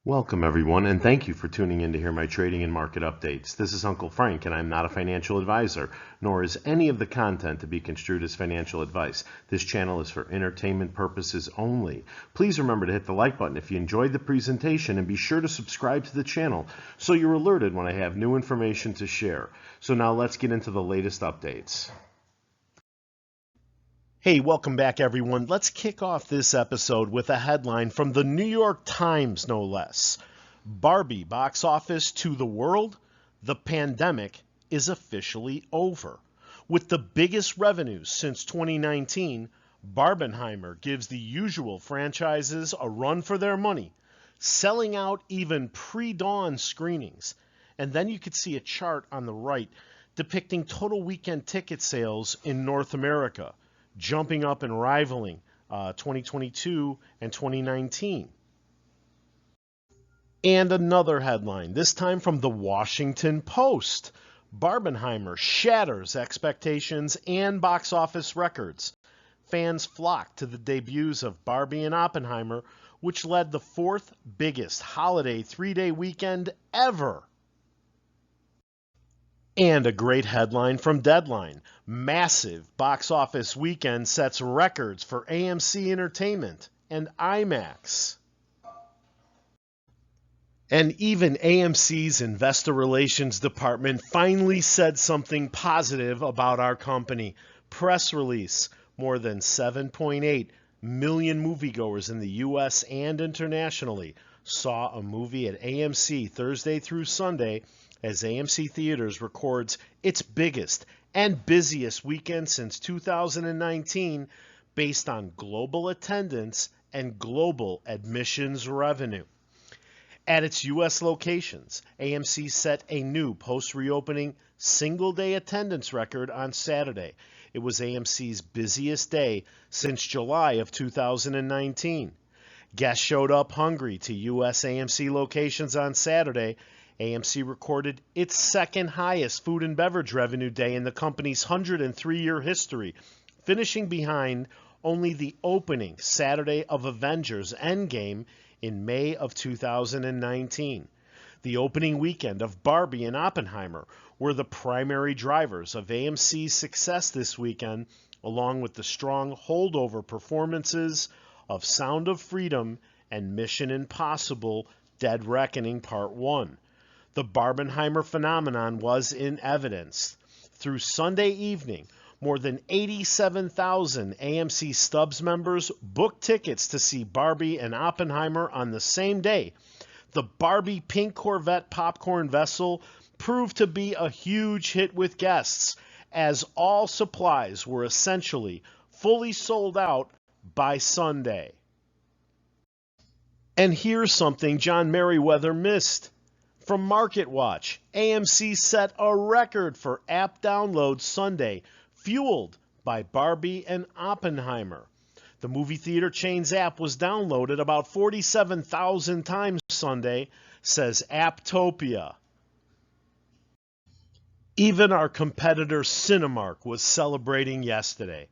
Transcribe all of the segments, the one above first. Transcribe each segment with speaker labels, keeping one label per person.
Speaker 1: Welcome everyone, and thank you for tuning in to hear my trading and market updates. This is Uncle Frank, and I'm not a financial advisor, nor is any of the content to be construed as financial advice. This channel is for entertainment purposes only. Please remember to hit the like button if you enjoyed the presentation, and be sure to subscribe to the channel so you're alerted when I have new information to share. So now let's get into the latest updates. Hey, welcome back everyone. Let's kick off this episode with a headline from the New York Times, no less. Barbie box office to the world, the pandemic is officially over. With the biggest revenues since 2019, Barbenheimer gives the usual franchises a run for their money, selling out even pre-dawn screenings. And then you could see a chart on the right depicting total weekend ticket sales in North America, jumping up and rivaling 2022 and 2019. And another headline, this time from the Washington Post. Barbenheimer shatters expectations and box office records. Fans flock to the debuts of Barbie and Oppenheimer, which led the fourth biggest holiday three-day weekend ever. And a great headline from Deadline. Massive box office weekend sets records for AMC Entertainment and IMAX. And even AMC's Investor Relations Department finally said something positive about our company. Press release. More than 7.8 million moviegoers in the U.S. and internationally saw a movie at AMC Thursday through Sunday, as AMC Theaters records its biggest and busiest weekend since 2019 based on global attendance and global admissions revenue. At its U.S. locations, AMC set a new post-reopening single-day attendance record on Saturday. It was AMC's busiest day since July of 2019. Guests showed up hungry to U.S. AMC locations on Saturday. AMC recorded its second highest food and beverage revenue day in the company's 103-year history, finishing behind only the opening Saturday of Avengers Endgame in May of 2019. The opening weekend of Barbie and Oppenheimer were the primary drivers of AMC's success this weekend, along with the strong holdover performances of Sound of Freedom and Mission Impossible: Dead Reckoning Part 1. The Barbenheimer phenomenon was in evidence. Through Sunday evening, more than 87,000 AMC Stubs members booked tickets to see Barbie and Oppenheimer on the same day. The Barbie Pink Corvette popcorn vessel proved to be a huge hit with guests, as all supplies were essentially fully sold out by Sunday. And here's something John Merriweather missed. From MarketWatch, AMC set a record for app downloads Sunday, fueled by Barbie and Oppenheimer. The movie theater chain's app was downloaded about 47,000 times Sunday, says Apptopia. Even our competitor Cinemark was celebrating yesterday.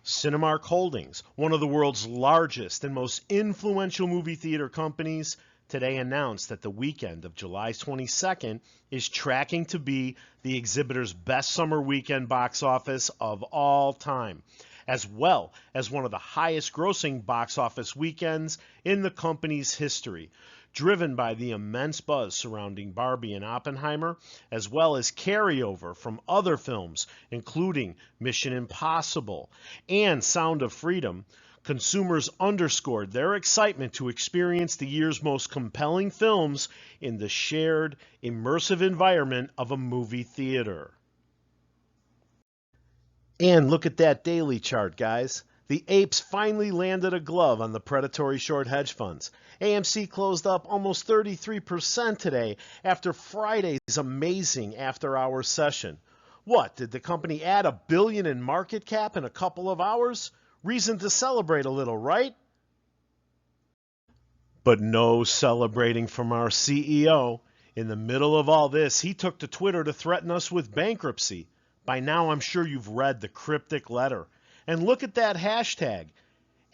Speaker 1: Cinemark Holdings, one of the world's largest and most influential movie theater companies, today announced that the weekend of July 22nd is tracking to be the exhibitor's best summer weekend box office of all time, as well as one of the highest grossing box office weekends in the company's history, driven by the immense buzz surrounding Barbie and Oppenheimer, as well as carryover from other films, including Mission Impossible and Sound of Freedom. Consumers underscored their excitement to experience the year's most compelling films in the shared, immersive environment of a movie theater. And look at that daily chart, guys. The Apes finally landed a glove on the predatory short hedge funds. AMC closed up almost 33% today after Friday's amazing after-hours session. What, did the company add $1 billion in market cap in a couple of hours? Reason to celebrate a little, right? But no celebrating from our CEO. In the middle of all this, he took to Twitter to threaten us with bankruptcy. By now, I'm sure you've read the cryptic letter. And look at that hashtag,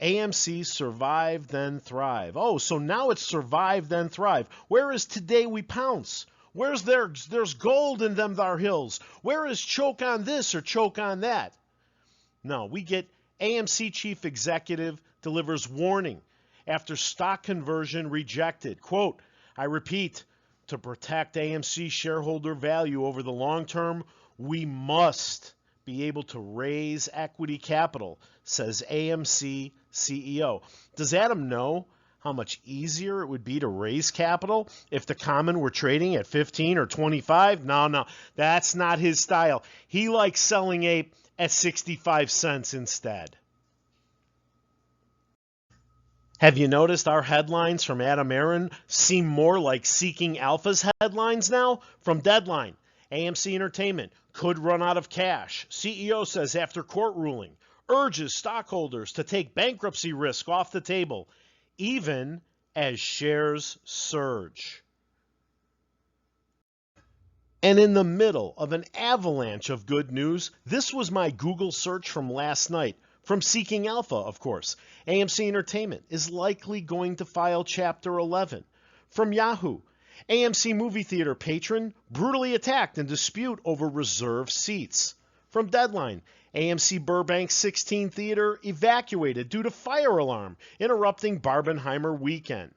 Speaker 1: AMC survive then thrive. Oh, so now it's survive then thrive. Where is today we pounce? There's gold in them thar hills? Where is choke on this or choke on that? No, we get AMC chief executive delivers warning after stock conversion rejected. Quote, I repeat, to protect AMC shareholder value over the long term, we must be able to raise equity capital, says AMC CEO. Does Adam know how much easier it would be to raise capital if the common were trading at 15 or 25? No, that's not his style. He likes selling Ape at 65 cents instead. Have you noticed our headlines from Adam Aron seem more like Seeking Alpha's headlines now? From Deadline, AMC Entertainment could run out of cash. CEO says after court ruling, urges stockholders to take bankruptcy risk off the table, even as shares surge. And in the middle of an avalanche of good news, this was my Google search from last night. From Seeking Alpha, of course. AMC Entertainment is likely going to file Chapter 11. From Yahoo, AMC movie theater patron brutally attacked in dispute over reserved seats. From Deadline, AMC Burbank 16 theater evacuated due to fire alarm interrupting Barbenheimer weekend.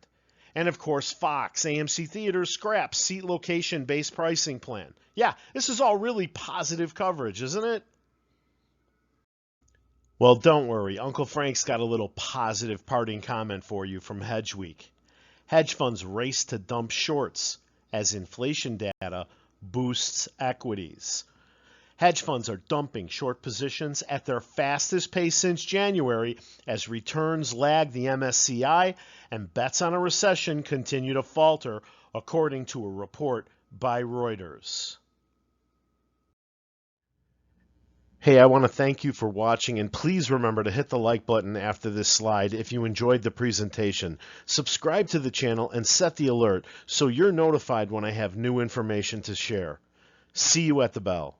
Speaker 1: And of course, Fox, AMC Theaters scraps seat location-based pricing plan. Yeah, this is all really positive coverage, isn't it? Well, don't worry. Uncle Frank's got a little positive parting comment for you from Hedge Week. Hedge funds race to dump shorts as inflation data boosts equities. Hedge funds are dumping short positions at their fastest pace since January as returns lag the MSCI and bets on a recession continue to falter, according to a report by Reuters. Hey, I want to thank you for watching, and please remember to hit the like button after this slide if you enjoyed the presentation. Subscribe to the channel and set the alert so you're notified when I have new information to share. See you at the bell.